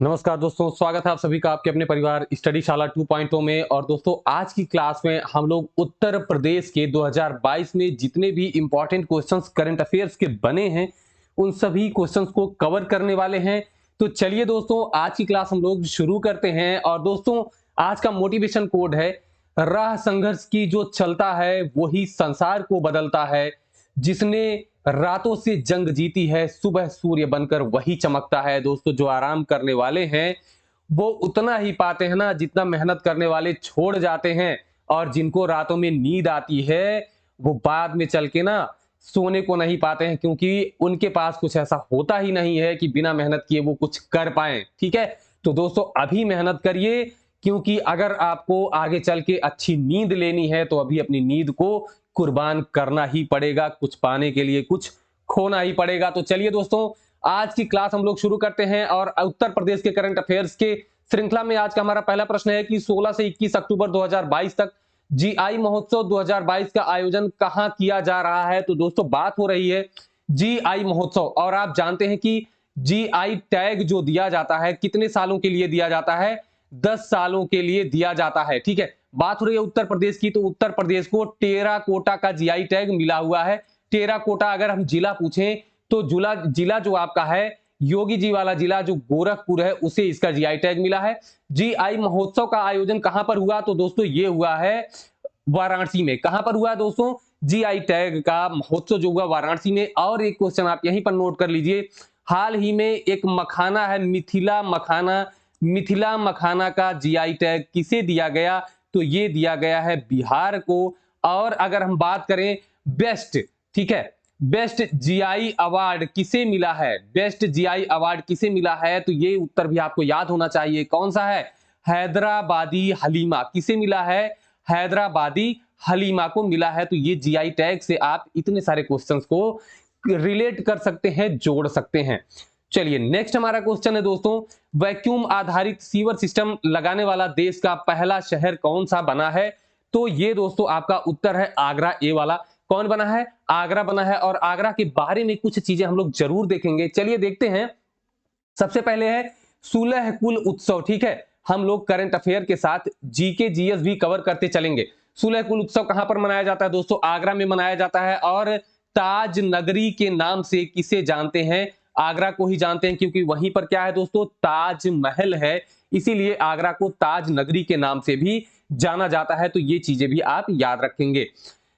नमस्कार दोस्तों, स्वागत है आप सभी का आपके अपने परिवार स्टडी शाला 2.0 में। और दोस्तों, आज की क्लास में हम लोग उत्तर प्रदेश के 2022 में जितने भी इंपॉर्टेंट क्वेश्चंस करंट अफेयर्स के बने हैं उन सभी क्वेश्चंस को कवर करने वाले हैं। तो चलिए दोस्तों, आज की क्लास हम लोग शुरू करते हैं। और दोस्तों, आज का मोटिवेशन कोड है, राह संघर्ष की जो चलता है वही संसार को बदलता है। जिसने रातों से जंग जीती है, सुबह सूर्य बनकर वही चमकता है। दोस्तों, जो आराम करने वाले हैं वो उतना ही पाते हैं ना जितना मेहनत करने वाले छोड़ जाते हैं। और जिनको रातों में नींद आती है वो बाद में चल के ना सोने को नहीं पाते हैं, क्योंकि उनके पास कुछ ऐसा होता ही नहीं है कि बिना मेहनत किए वो कुछ कर पाए। ठीक है, तो दोस्तों अभी मेहनत करिए, क्योंकि अगर आपको आगे चल के अच्छी नींद लेनी है तो अभी अपनी नींद को कुर्बान करना ही पड़ेगा। कुछ पाने के लिए कुछ खोना ही पड़ेगा। तो चलिए दोस्तों, आज की क्लास हम लोग शुरू करते हैं। और उत्तर प्रदेश के करंट अफेयर्स के श्रृंखला में आज का हमारा पहला प्रश्न है कि 16 से 21 अक्टूबर 2022 तक जीआई महोत्सव 2022 का आयोजन कहां किया जा रहा है। तो दोस्तों, बात हो रही है जीआई महोत्सव। और आप जानते हैं कि जीआई टैग जो दिया जाता है कितने सालों के लिए दिया जाता है? 10 सालों के लिए दिया जाता है। ठीक है, बात हो रही है उत्तर प्रदेश की, तो उत्तर प्रदेश को टेराकोटा का जीआई टैग मिला हुआ है। टेराकोटा अगर हम जिला पूछें तो जिला जिला जो आपका है योगी जी वाला जिला जो गोरखपुर है, उसे इसका जीआई टैग मिला है। जीआई महोत्सव का आयोजन कहां पर हुआ? तो दोस्तों ये हुआ है वाराणसी में। कहां पर हुआ है दोस्तों? जीआई टैग का महोत्सव जो हुआ वाराणसी में। और एक क्वेश्चन आप यहीं पर नोट कर लीजिए, हाल ही में एक मखाना है मिथिला मखाना, मिथिला मखाना का जीआई टैग किसे दिया गया? तो ये दिया गया है बिहार को। और अगर हम बात करें बेस्ट, ठीक है, बेस्ट जीआई अवार्ड किसे मिला है? बेस्ट जीआई अवार्ड किसे मिला है? तो ये उत्तर भी आपको याद होना चाहिए, कौन सा है? हैदराबादी हलीमा। किसे मिला है? हैदराबादी हलीमा को मिला है। तो ये जीआई टैग से आप इतने सारे क्वेश्चंस को रिलेट कर सकते हैं, जोड़ सकते हैं। चलिए नेक्स्ट हमारा क्वेश्चन है दोस्तों, वैक्यूम आधारित सीवर सिस्टम लगाने वाला देश का पहला शहर कौन सा बना है? तो ये दोस्तों आपका उत्तर है आगरा, ए वाला। कौन बना है? आगरा बना है। और आगरा के बारे में कुछ चीजें हम लोग जरूर देखेंगे। चलिए देखते हैं। सबसे पहले है सुलह कुल उत्सव। ठीक है, हम लोग करंट अफेयर के साथ जीके जीएस भी कवर करते चलेंगे। सुलह कुल उत्सव कहां पर मनाया जाता है दोस्तों? आगरा में मनाया जाता है। और ताज नगरी के नाम से किसे जानते हैं? आगरा को ही जानते हैं, क्योंकि वहीं पर क्या है दोस्तों? ताजमहल है। इसीलिए आगरा को ताज नगरी के नाम से भी जाना जाता है। तो ये चीजें भी आप याद रखेंगे।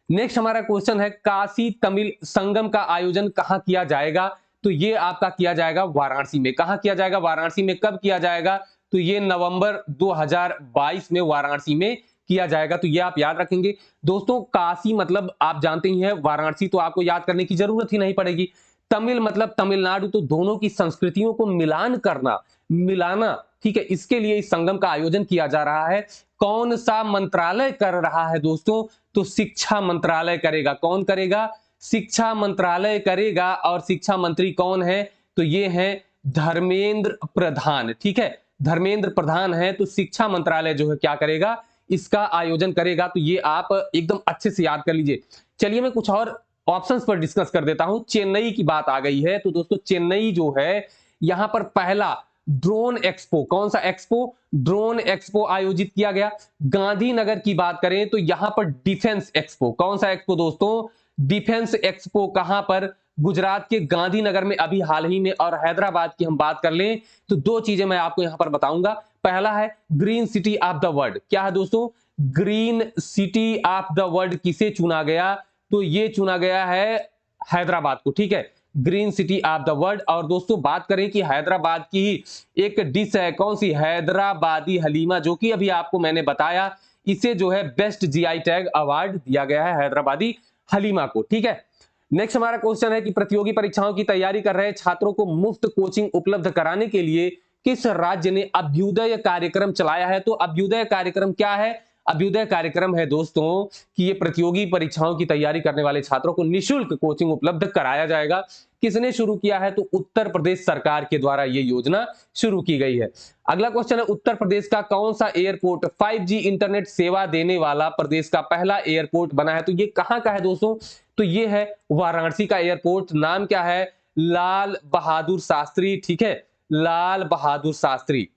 नेक्स्ट हमारा क्वेश्चन है, काशी तमिल संगम का आयोजन कहां किया जाएगा? तो ये आपका किया जाएगा वाराणसी में। कहां किया जाएगा? वाराणसी में। कब किया जाएगा? तो ये नवंबर 2022 में वाराणसी में किया जाएगा। तो ये आप याद रखेंगे दोस्तों। काशी मतलब आप जानते ही हैं, वाराणसी तो आपको याद करने की जरूरत ही नहीं पड़ेगी। तमिल मतलब तमिलनाडु, तो दोनों की संस्कृतियों को मिलान करना, मिलाना। ठीक है, इसके लिए इस संगम का आयोजन किया जा रहा है। कौन सा मंत्रालय कर रहा है दोस्तों? तो शिक्षा मंत्रालय करेगा। कौन करेगा? शिक्षा मंत्रालय करेगा। और शिक्षा मंत्री कौन है? तो ये है धर्मेंद्र प्रधान। ठीक है, धर्मेंद्र प्रधान है। तो शिक्षा मंत्रालय जो है क्या करेगा? इसका आयोजन करेगा। तो ये आप एकदम अच्छे से याद कर लीजिए। चलिए मैं कुछ और ऑप्शंस पर डिस्कस कर देता हूं। चेन्नई की बात आ गई है, तो दोस्तों चेन्नई जो है यहां पर पहला ड्रोन एक्सपो, कौन सा एक्सपो? ड्रोन एक्सपो आयोजित किया गया। गांधीनगर की बात करें तो यहां पर डिफेंस एक्सपो, कौन सा एक्सपो दोस्तों? डिफेंस एक्सपो कहां पर? गुजरात के गांधीनगर में अभी हाल ही में। और हैदराबाद की हम बात कर लें तो दो चीजें मैं आपको यहां पर बताऊंगा। पहला है green city of the world. क्या है दोस्तों? Green city of the world किसे चुना गया? तो ये चुना गया है हैदराबाद को। ठीक है, green city of the world. और दोस्तों बात करें कि हैदराबाद की ही एक डिश है, कौन सी? हैदराबादी हलीमा, जो कि अभी आपको मैंने बताया। इसे जो है बेस्ट जीआई टैग अवार्ड दिया गया है हैदराबादी हलीमा को। ठीक है, नेक्स्ट हमारा क्वेश्चन है कि प्रतियोगी परीक्षाओं की तैयारी कर रहे छात्रों को मुफ्त कोचिंग उपलब्ध कराने के लिए किस राज्य ने अभ्युदय कार्यक्रम चलाया है? तो अभ्युदय कार्यक्रम क्या है? अभ्युदय कार्यक्रम है दोस्तों कि ये प्रतियोगी परीक्षाओं की तैयारी करने वाले छात्रों को निःशुल्क कोचिंग उपलब्ध कराया जाएगा। किसने शुरू किया है? तो उत्तर प्रदेश सरकार के द्वारा ये योजना शुरू की गई है। अगला क्वेश्चन है, उत्तर प्रदेश का कौन सा एयरपोर्ट 5G इंटरनेट सेवा देने वाला प्रदेश का पहला एयरपोर्ट बना है? तो ये कहां का है दोस्तों? तो ये है वाराणसी का एयरपोर्ट। नाम क्या है? लाल बहादुर शास्त्री। ठीक है, लाल बहादुर शास्त्री।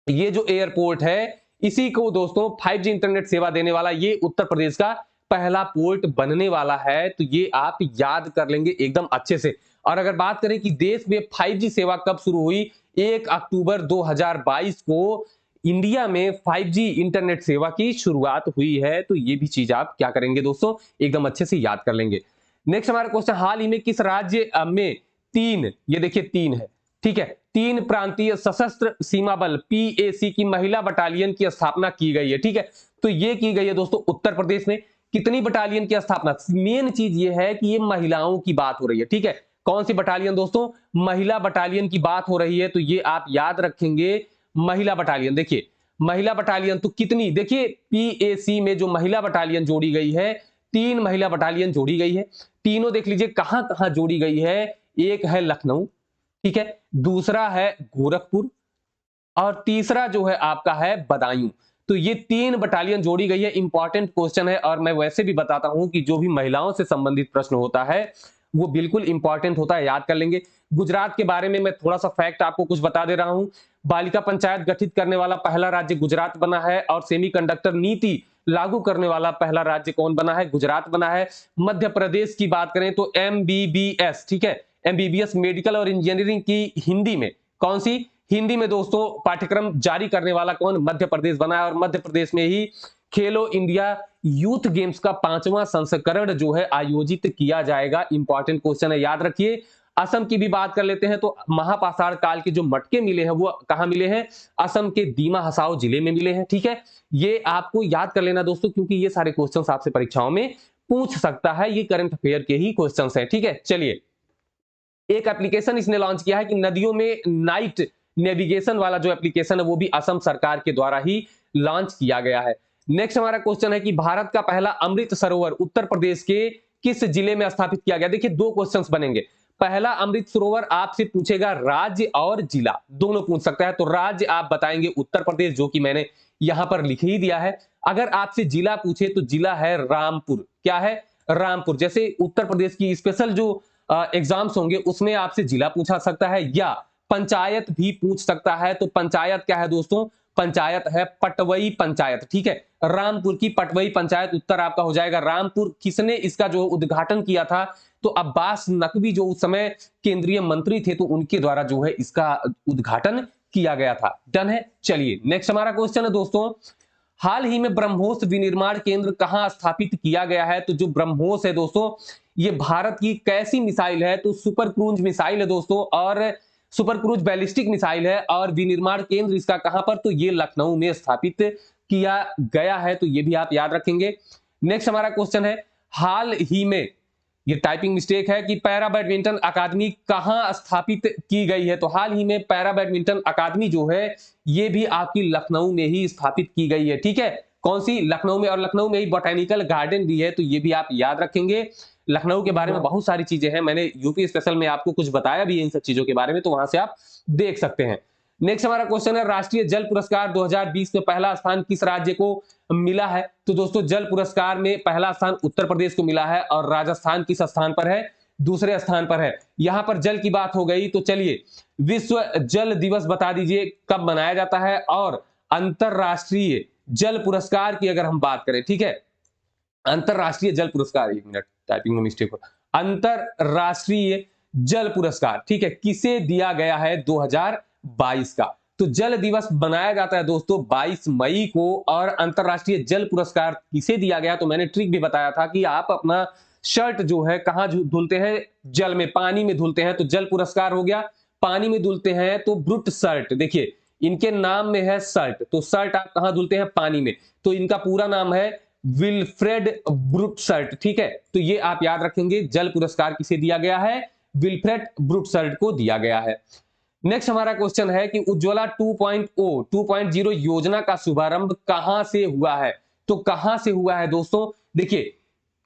ये जो एयरपोर्ट है इसी को दोस्तों 5G इंटरनेट सेवा देने वाला ये उत्तर प्रदेश का पहला पोर्ट बनने वाला है। तो ये आप याद कर लेंगे एकदम अच्छे से। और अगर बात करें कि देश में 5G सेवा कब शुरू हुई, 1 अक्टूबर 2022 को इंडिया में 5G इंटरनेट सेवा की शुरुआत हुई है। तो ये भी चीज आप क्या करेंगे दोस्तों, एकदम अच्छे से याद कर लेंगे। नेक्स्ट हमारा क्वेश्चन, हाल ही में किस राज्य में ये देखिए 3 है, ठीक है, 3 प्रांतीय सशस्त्र सीमा बल PAC की महिला बटालियन की स्थापना की गई है, ठीक है। तो ये की गई है दोस्तों उत्तर प्रदेश में। कितनी बटालियन की स्थापना, मेन चीज ये है कि ये महिलाओं की बात हो रही है, ठीक है। कौन सी बटालियन दोस्तों, महिला बटालियन की बात हो रही है। तो ये आप याद रखेंगे महिला बटालियन। देखिए महिला बटालियन तो कितनी, देखिए PAC में जो महिला बटालियन जोड़ी गई है, 3 महिला बटालियन जोड़ी गई है। तीनों देख लीजिए कहां कहां जोड़ी गई है, एक है लखनऊ, ठीक है, दूसरा है गोरखपुर और तीसरा जो है आपका है बदायूं। तो ये 3 बटालियन जोड़ी गई है। इंपॉर्टेंट क्वेश्चन है और मैं वैसे भी बताता हूं कि जो भी महिलाओं से संबंधित प्रश्न होता है वो बिल्कुल इंपॉर्टेंट होता है, याद कर लेंगे। गुजरात के बारे में मैं थोड़ा सा फैक्ट आपको कुछ बता दे रहा हूं। बालिका पंचायत गठित करने वाला पहला राज्य गुजरात बना है और सेमीकंडक्टर नीति लागू करने वाला पहला राज्य कौन बना है, गुजरात बना है। मध्य प्रदेश की बात करें तो MBBS, ठीक है, MBBS मेडिकल और इंजीनियरिंग की हिंदी में, कौन सी, हिंदी में दोस्तों पाठ्यक्रम जारी करने वाला कौन, मध्य प्रदेश बना है। और मध्य प्रदेश में ही खेलो इंडिया यूथ गेम्स का 5वां संस्करण जो है आयोजित किया जाएगा। इंपॉर्टेंट क्वेश्चन है, याद रखिए। असम की भी बात कर लेते हैं तो महापाषाण काल के जो मटके मिले हैं वो कहां मिले हैं, असम के दीमा हसाओ जिले में मिले हैं, ठीक है। ये आपको याद कर लेना दोस्तों, क्योंकि ये सारे क्वेश्चंस आपसे परीक्षाओं में पूछ सकता है, ये करंट अफेयर के ही क्वेश्चंस हैं, ठीक है। चलिए, एक एप्लीकेशन इसने लॉन्च किया है कि नदियों में नाइट नेविगेशन वाला जो एप्लीकेशन है वो भी असम सरकार के द्वारा ही लॉन्च किया गया है। नेक्स्ट हमारा क्वेश्चन है कि भारत का पहला अमृत सरोवर उत्तर प्रदेश के किस जिले में स्थापित किया गया। देखिए 2 क्वेश्चंस बनेंगे। पहला अमृत सरोवर आपसे पूछेगा राज्य और जिला, दोनों पूछ सकता है। तो राज्य आप बताएंगे उत्तर प्रदेश, जो कि मैंने यहां पर लिख ही दिया है। अगर आपसे जिला पूछे तो जिला है रामपुर। क्या है, रामपुर। जैसे उत्तर प्रदेश की स्पेशल जो एग्जाम्स होंगे उसमें आपसे जिला पूछा सकता है या पंचायत भी पूछ सकता है। तो पंचायत क्या है दोस्तों, पंचायत है पटवई पंचायत, ठीक है। रामपुर की पटवई पंचायत उत्तर आपका हो जाएगा रामपुर। किसने इसका जो उद्घाटन किया था, तो अब्बास नकवी जो उस समय केंद्रीय मंत्री थे, तो उनके द्वारा जो है इसका उद्घाटन किया गया था। डन है। चलिए नेक्स्ट हमारा क्वेश्चन है दोस्तों, हाल ही में ब्रह्मोस विनिर्माण केंद्र कहां स्थापित किया गया है। तो जो ब्रह्मोस है दोस्तों, ये भारत की कैसी मिसाइल है, तो सुपर क्रूज मिसाइल है दोस्तों, और सुपर क्रूज बैलिस्टिक मिसाइल है। और विनिर्माण केंद्र इसका कहां पर, तो ये लखनऊ में स्थापित किया गया है। तो ये भी आप याद रखेंगे। नेक्स्ट हमारा क्वेश्चन है, हाल ही में, ये टाइपिंग मिस्टेक है, कि पैरा बैडमिंटन अकादमी कहां स्थापित की गई है। तो हाल ही में पैरा बैडमिंटन अकादमी जो है ये भी आपकी लखनऊ में ही स्थापित की गई है, ठीक है। कौन सी, लखनऊ में। और लखनऊ में ही बोटेनिकल गार्डन भी है। तो ये भी आप याद रखेंगे। लखनऊ के बारे में बहुत सारी चीजें हैं, मैंने यूपी स्पेशल में आपको कुछ बताया भी है इन सब चीजों के बारे में, तो वहां से आप देख सकते हैं। नेक्स्ट हमारा क्वेश्चन है, राष्ट्रीय जल पुरस्कार 2020 में पहला स्थान किस राज्य को मिला है। तो दोस्तों जल पुरस्कार में पहला स्थान उत्तर प्रदेश को मिला है और राजस्थान किस स्थान पर है, दूसरे स्थान पर है। यहां पर जल की बात हो गई, तो चलिए विश्व जल दिवस बता दीजिए कब मनाया जाता है। और अंतरराष्ट्रीय जल पुरस्कार की अगर हम बात करें, ठीक है, अंतरराष्ट्रीय जल पुरस्कार, 1 मिनट टाइपिंग में मिस्टेक हो, अंतरराष्ट्रीय जल पुरस्कार, ठीक है, किसे दिया गया है, 2022 का। तो जल दिवस बनाया जाता है दोस्तों 22 मई को। और अंतरराष्ट्रीय जल पुरस्कार किसे दिया गया, तो मैंने ट्रिक भी बताया था कि आप अपना शर्ट जो है कहां धुलते हैं, जल में, पानी में धुलते हैं, तो जल पुरस्कार हो गया। पानी में धुलते हैं तो ब्रुट शर्ट, देखिए इनके नाम में है शर्ट, तो शर्ट आप कहां धुलते हैं, पानी में, तो इनका पूरा नाम है विल्फ्रेड ब्रुटशर्ट, ठीक है। तो ये आप याद रखेंगे, जल पुरस्कार किसे दिया गया है, विल्फ्रेड ब्रुटशर्ट को दिया गया है। नेक्स्ट हमारा क्वेश्चन है कि उज्ज्वला 2.0 योजना का शुभारंभ कहां से हुआ है। तो कहां से हुआ है दोस्तों, देखिए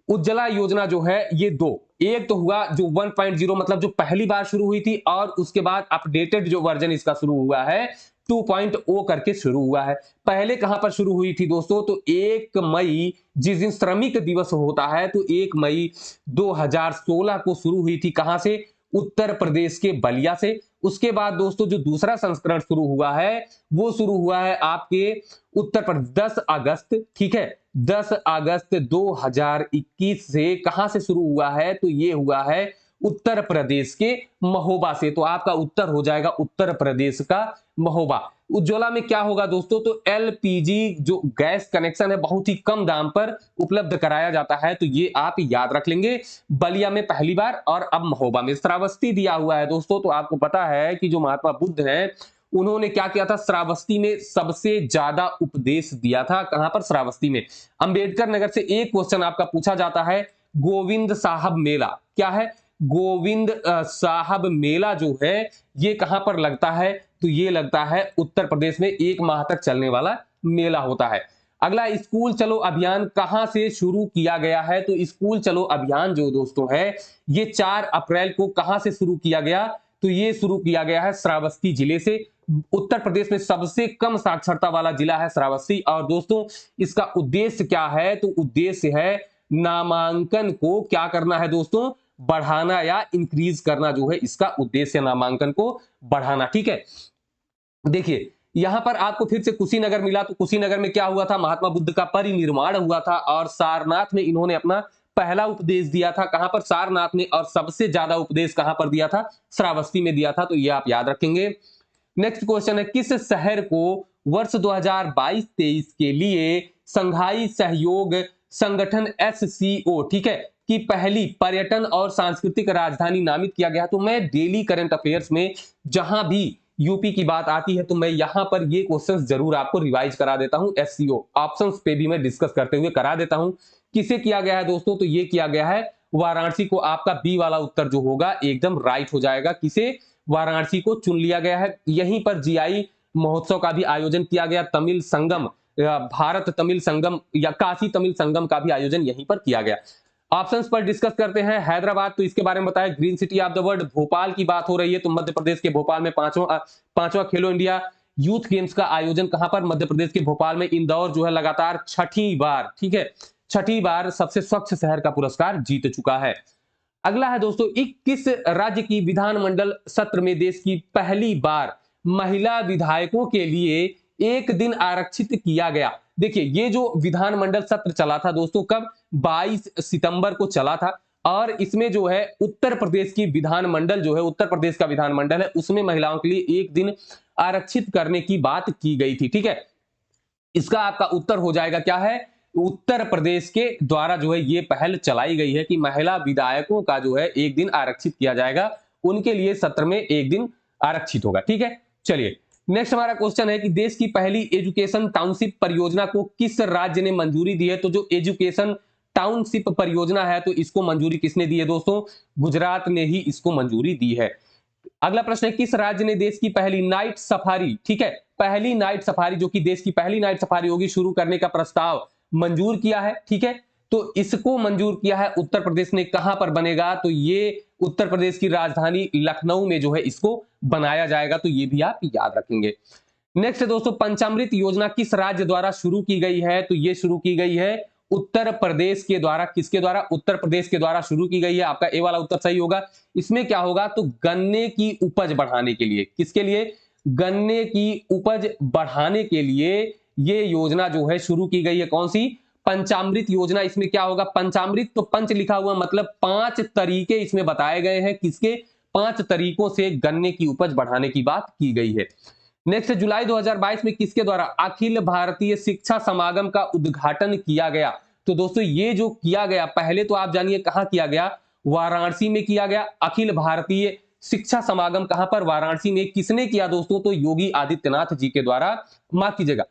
उज्ज्वला योजना जो है ये 2, एक तो हुआ जो 1.0 मतलब जो पहली बार शुरू हुई थी, और उसके बाद अपडेटेड जो वर्जन इसका शुरू हुआ है 2.0 करके शुरू हुआ है। पहले कहां पर शुरू हुई थी दोस्तों, तो 1 मई, जिस दिन श्रमिक दिवस होता है, तो 1 मई 2016 को शुरू हुई थी। कहां से, उत्तर प्रदेश के बलिया से। उसके बाद दोस्तों जो दूसरा संस्करण शुरू हुआ है वो शुरू हुआ है आपके उत्तर प्रदेश 10 अगस्त, ठीक है, 10 अगस्त 2021 से कहां से शुरू हुआ है? तो ये हुआ है उत्तर प्रदेश के महोबा से। तो आपका उत्तर हो जाएगा उत्तर प्रदेश का महोबा। उज्ज्वला में क्या होगा दोस्तों? तो एलपीजी जो गैस कनेक्शन है बहुत ही कम दाम पर उपलब्ध कराया जाता है, तो ये आप याद रख लेंगे। बलिया में पहली बार और अब महोबा में। श्रावस्ती दिया हुआ है दोस्तों, तो आपको पता है कि जो महात्मा बुद्ध हैं उन्होंने क्या किया था? श्रावस्ती में सबसे ज्यादा उपदेश दिया था। कहां पर? श्रावस्ती में। अंबेडकर नगर से एक क्वेश्चन आपका पूछा जाता है, गोविंद साहब मेला क्या है? गोविंद साहब मेला जो है ये कहां पर लगता है? तो ये लगता है उत्तर प्रदेश में, 1 माह तक चलने वाला मेला होता है। अगला, स्कूल चलो अभियान कहां से शुरू किया गया है? तो स्कूल चलो अभियान जो दोस्तों है ये 4 अप्रैल को कहां से शुरू किया गया? तो ये शुरू किया गया है श्रावस्ती जिले से। उत्तर प्रदेश में सबसे कम साक्षरता वाला जिला है श्रावस्ती। और दोस्तों इसका उद्देश्य क्या है? तो उद्देश्य है नामांकन को क्या करना है दोस्तों? बढ़ाना या इंक्रीज करना जो है इसका उद्देश्य, नामांकन को बढ़ाना, ठीक है। देखिए यहां पर आपको फिर से कुशीनगर मिला, तो कुशीनगर में क्या हुआ था? महात्मा बुद्ध का परिनिर्वाण हुआ था और सारनाथ में इन्होंने अपना पहला उपदेश दिया था। कहां पर? सारनाथ में। और सबसे ज्यादा उपदेश कहां पर दिया था? श्रावस्ती में दिया था, तो ये आप याद रखेंगे। नेक्स्ट क्वेश्चन है, किस शहर को वर्ष 2022-23 के लिए संघाई सहयोग संगठन SCO, ठीक है, की पहली पर्यटन और सांस्कृतिक राजधानी नामित किया गया? तो मैं डेली करंट अफेयर्स में जहां भी यूपी की बात आती है तो मैं यहां पर ये क्वेश्चंस जरूर आपको रिवाइज करा देता हूं। SCO ऑप्शंस पे भी मैं डिस्कस करते हुए करा देता हूं। किसे किया गया है दोस्तों? तो ये किया गया है वाराणसी को। आपका बी वाला उत्तर जो होगा एकदम राइट हो जाएगा। किसे? वाराणसी को चुन लिया गया है। यहीं पर जीआई महोत्सव का भी आयोजन किया गया। तमिल संगम, भारत तमिल संगम या काशी तमिल संगम का भी आयोजन यहीं पर किया गया। ऑप्शंस पर डिस्कस करते हैं। हैदराबाद, तो इसके बारे में बताया, green city of the world. Bhopal की बात हो रही है तो मध्य प्रदेश के भोपाल में पांचवा खेलो इंडिया यूथ गेम्स का आयोजन कहां पर? मध्य प्रदेश के भोपाल में। इंदौर जो है लगातार 6ठी बार, ठीक है, 6ठी बार सबसे स्वच्छ शहर का पुरस्कार जीत चुका है। अगला है दोस्तों, किस राज्य की विधानमंडल सत्र में देश की पहली बार महिला विधायकों के लिए 1 दिन आरक्षित किया गया? देखिए ये जो विधानमंडल सत्र चला था दोस्तों, कब? 22 सितंबर को चला था। और इसमें जो है उत्तर प्रदेश की विधानमंडल जो है, उत्तर प्रदेश का विधानमंडल है, उसमें महिलाओं के लिए 1 दिन आरक्षित करने की बात की गई थी, ठीक है। इसका आपका उत्तर हो जाएगा क्या है? उत्तर प्रदेश के द्वारा जो है ये पहल चलाई गई है कि महिला विधायकों का जो है 1 दिन आरक्षित किया जाएगा, उनके लिए सत्र में 1 दिन आरक्षित होगा, ठीक है। चलिए नेक्स्ट हमारा क्वेश्चन है कि देश की पहली एजुकेशन टाउनशिप परियोजना को किस राज्य ने मंजूरी दी है? तो जो एजुकेशन टाउनशिप परियोजना है तो इसको मंजूरी किसने दी है दोस्तों? गुजरात ने ही इसको मंजूरी दी है। अगला प्रश्न है, किस राज्य ने देश की पहली नाइट सफारी, ठीक है, पहली नाइट सफारी जो कि देश की पहली नाइट सफारी होगी, शुरू करने का प्रस्ताव मंजूर किया है? ठीक है, तो इसको मंजूर किया है उत्तर प्रदेश ने। कहां पर बनेगा? तो ये उत्तर प्रदेश की राजधानी लखनऊ में जो है इसको बनाया जाएगा, तो ये भी आप याद रखेंगे। नेक्स्ट है दोस्तों, पंचामृत योजना किस राज्य द्वारा शुरू की गई है? तो ये शुरू की गई है उत्तर प्रदेश के द्वारा। किसके द्वारा? उत्तर प्रदेश के द्वारा शुरू की गई है। आपका ए वाला उत्तर सही होगा। इसमें क्या होगा? तो गन्ने की उपज बढ़ाने के लिए। किसके लिए? गन्ने की उपज बढ़ाने के लिए ये योजना जो है शुरू की गई है। कौन सी? पंचामृत योजना। इसमें क्या होगा? पंचामृत, तो पंच लिखा हुआ मतलब 5 तरीके इसमें बताए गए हैं। किसके? 5 तरीकों से गन्ने की उपज बढ़ाने की बात की गई है। नेक्स्ट, जुलाई 2022 में किसके द्वारा अखिल भारतीय शिक्षा समागम का उद्घाटन किया गया? तो दोस्तों ये जो किया गया, पहले तो आप जानिए कहां किया गया? वाराणसी में किया गया। अखिल भारतीय शिक्षा समागम कहां पर? वाराणसी में। किसने किया दोस्तों? तो योगी आदित्यनाथ जी के द्वारा, माफ कीजिएगा,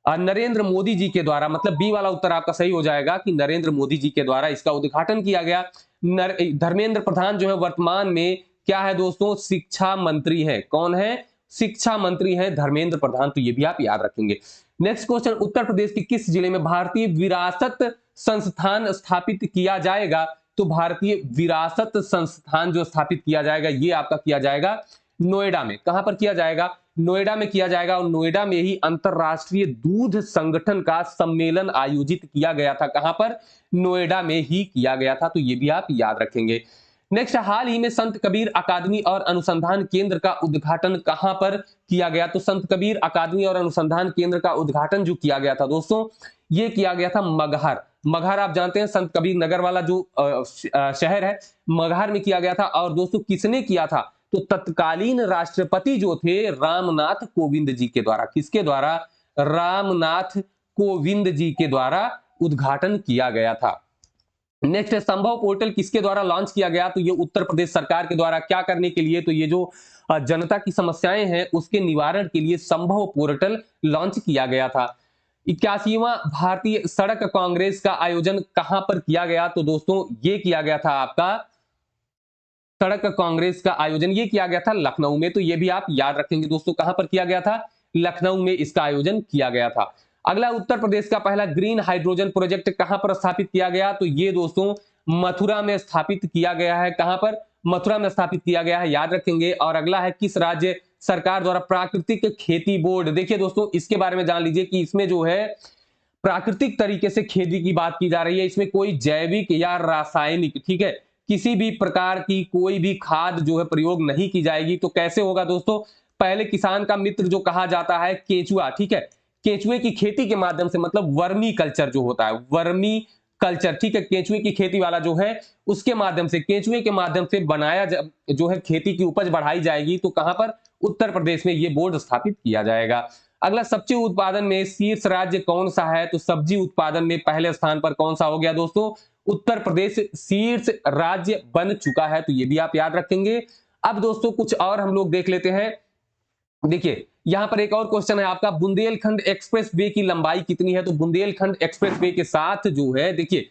नरेंद्र मोदी जी के द्वारा। मतलब बी वाला उत्तर आपका सही हो जाएगा कि नरेंद्र मोदी जी के द्वारा इसका उद्घाटन किया गया। धर्मेंद्र प्रधान जो है वर्तमान में क्या है दोस्तों? शिक्षा मंत्री है। कौन है? शिक्षा मंत्री है धर्मेंद्र प्रधान, तो ये भी आप याद रखेंगे। नेक्स्ट क्वेश्चन, उत्तर प्रदेश के किस जिले में भारतीय विरासत संस्थान स्थापित किया जाएगा? तो भारतीय विरासत संस्थान जो स्थापित किया जाएगा ये आपका किया जाएगा नोएडा में। कहां पर किया जाएगा? नोएडा में किया जाएगा। और नोएडा में ही अंतरराष्ट्रीय दूध संगठन का सम्मेलन आयोजित किया गया था। कहां पर? नोएडा में ही किया गया था, तो ये भी आप याद रखेंगे। नेक्स्ट, हाल ही में संत कबीर अकादमी और अनुसंधान केंद्र का उद्घाटन कहां पर किया गया? तो संत कबीर अकादमी और अनुसंधान केंद्र का उद्घाटन जो किया गया था दोस्तों, ये किया गया था मगहर। मगहर आप जानते हैं संत कबीर नगर वाला जो शहर है, मगहर में किया गया था। और दोस्तों किसने किया था? तो तत्कालीन राष्ट्रपति जो थे रामनाथ कोविंद जी के द्वारा। किसके द्वारा? रामनाथ कोविंद जी के द्वारा उद्घाटन किया गया था। नेक्स्ट, संभव पोर्टल किसके द्वारा लॉन्च किया गया? तो ये उत्तर प्रदेश सरकार के द्वारा। क्या करने के लिए? तो ये जो जनता की समस्याएं हैं उसके निवारण के लिए संभव पोर्टल लॉन्च किया गया था। 81वां भारतीय सड़क कांग्रेस का आयोजन कहां पर किया गया? तो दोस्तों ये किया गया था आपका सड़क कांग्रेस का आयोजन ये किया गया था लखनऊ में। तो ये भी आप याद रखेंगे दोस्तों, कहां पर किया गया था? लखनऊ में इसका आयोजन किया गया था। अगला, उत्तर प्रदेश का पहला ग्रीन हाइड्रोजन प्रोजेक्ट कहां पर स्थापित किया गया? तो ये दोस्तों मथुरा में स्थापित किया गया है। कहां पर? मथुरा में स्थापित किया गया है, याद रखेंगे। और अगला है, किस राज्य सरकार द्वारा प्राकृतिक खेती बोर्ड? देखिए दोस्तों, इसके बारे में जान लीजिए कि इसमें जो है प्राकृतिक तरीके से खेती की बात की जा रही है। इसमें कोई जैविक या रासायनिक, ठीक है, किसी भी प्रकार की कोई भी खाद जो है प्रयोग नहीं की जाएगी। तो कैसे होगा दोस्तों? पहले किसान का मित्र जो कहा जाता है केचुआ, ठीक है, केचुए की खेती के माध्यम से, मतलब वर्मी कल्चर जो होता है, वर्मी कल्चर, ठीक है, केचुए की खेती वाला जो है उसके माध्यम से, केचुए के माध्यम से बनाया जो है खेती की उपज बढ़ाई जाएगी। तो कहां पर? उत्तर प्रदेश में ये बोर्ड स्थापित किया जाएगा। अगला, सब्जी उत्पादन में शीर्ष राज्य कौन सा है? तो सब्जी उत्पादन में पहले स्थान पर कौन सा हो गया दोस्तों? उत्तर प्रदेश शीर्ष राज्य बन चुका है। तो ये भी आप याद रखेंगे। अब दोस्तों कुछ और हम लोग देख लेते हैं। देखिए यहां पर एक और क्वेश्चन है आपका, बुंदेलखंड एक्सप्रेस वे की लंबाई कितनी है? तो बुंदेलखंड एक्सप्रेस वे के साथ जो है, देखिए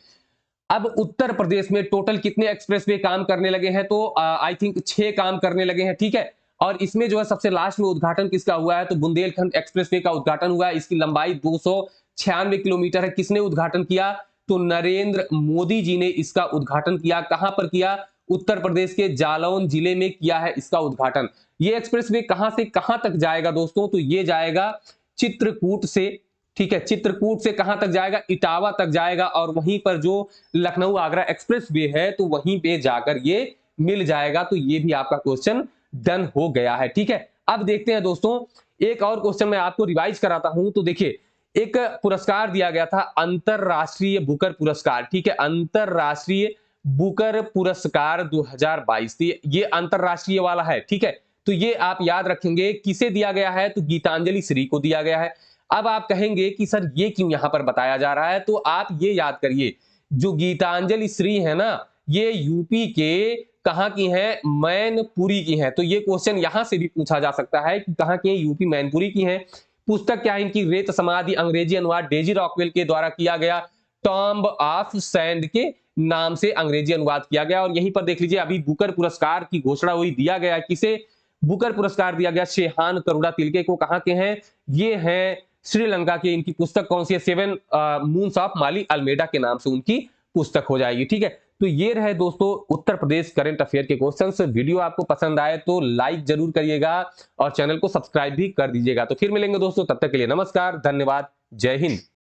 अब उत्तर प्रदेश में टोटल कितने एक्सप्रेसवे काम करने लगे हैं? तो आई थिंक 6 काम करने लगे हैं, ठीक है। और इसमें जो है सबसे लास्ट में उद्घाटन किसका हुआ है? तो बुंदेलखंड एक्सप्रेसवे का उद्घाटन हुआ है। इसकी लंबाई 296 किलोमीटर है। किसने उद्घाटन किया? तो नरेंद्र मोदी जी ने इसका उद्घाटन किया। कहां पर किया? उत्तर प्रदेश के जालौन जिले में किया है इसका उद्घाटन। ये एक्सप्रेसवे कहां से कहां तक जाएगा दोस्तों? तो ये जाएगा चित्रकूट से, ठीक है, चित्रकूट से कहां तक जाएगा? इटावा तक जाएगा। और वहीं पर जो लखनऊ आगरा एक्सप्रेस वे है तो वहीं पे जाकर ये मिल जाएगा। तो ये भी आपका क्वेश्चन डन हो गया है, ठीक है। अब देखते हैं दोस्तों, एक और क्वेश्चन मैं आपको रिवाइज कराता हूं। तो देखिए एक पुरस्कार दिया गया था, अंतरराष्ट्रीय बुकर पुरस्कार, ठीक है, अंतरराष्ट्रीय बुकर पुरस्कार 2022। ये अंतरराष्ट्रीय वाला है, ठीक है। तो ये आप याद रखेंगे किसे दिया गया है? तो गीतांजलि श्री को दिया गया है। अब आप कहेंगे कि सर ये क्यों यहां पर बताया जा रहा है? तो आप ये याद करिए, जो गीतांजलि श्री है ना, ये यूपी के कहां की है? मैनपुरी की है। तो ये क्वेश्चन यहां से भी पूछा जा सकता है कि कहां की है? यूपी मैनपुरी की है। पुस्तक क्या है इनकी? रेत समाधि, अंग्रेजी अनुवाद डेजी रॉकवेल के द्वारा किया गया, टॉम्ब ऑफ सैंड के नाम से अंग्रेजी अनुवाद किया गया। और यहीं पर देख लीजिए अभी बुकर पुरस्कार की घोषणा हुई, दिया गया किसे? बुकर पुरस्कार दिया गया शेहान करुणा तिलके को। कहां के हैं? ये हैं श्रीलंका की। इनकी पुस्तक कौन सी है? 7 मून्स ऑफ माली अल्मेडा के नाम से उनकी पुस्तक हो जाएगी, ठीक है। तो ये रहे दोस्तों उत्तर प्रदेश करंट अफेयर के क्वेश्चंस। वीडियो आपको पसंद आए तो लाइक जरूर करिएगा और चैनल को सब्सक्राइब भी कर दीजिएगा। तो फिर मिलेंगे दोस्तों, तब तक के लिए नमस्कार, धन्यवाद, जय हिंद।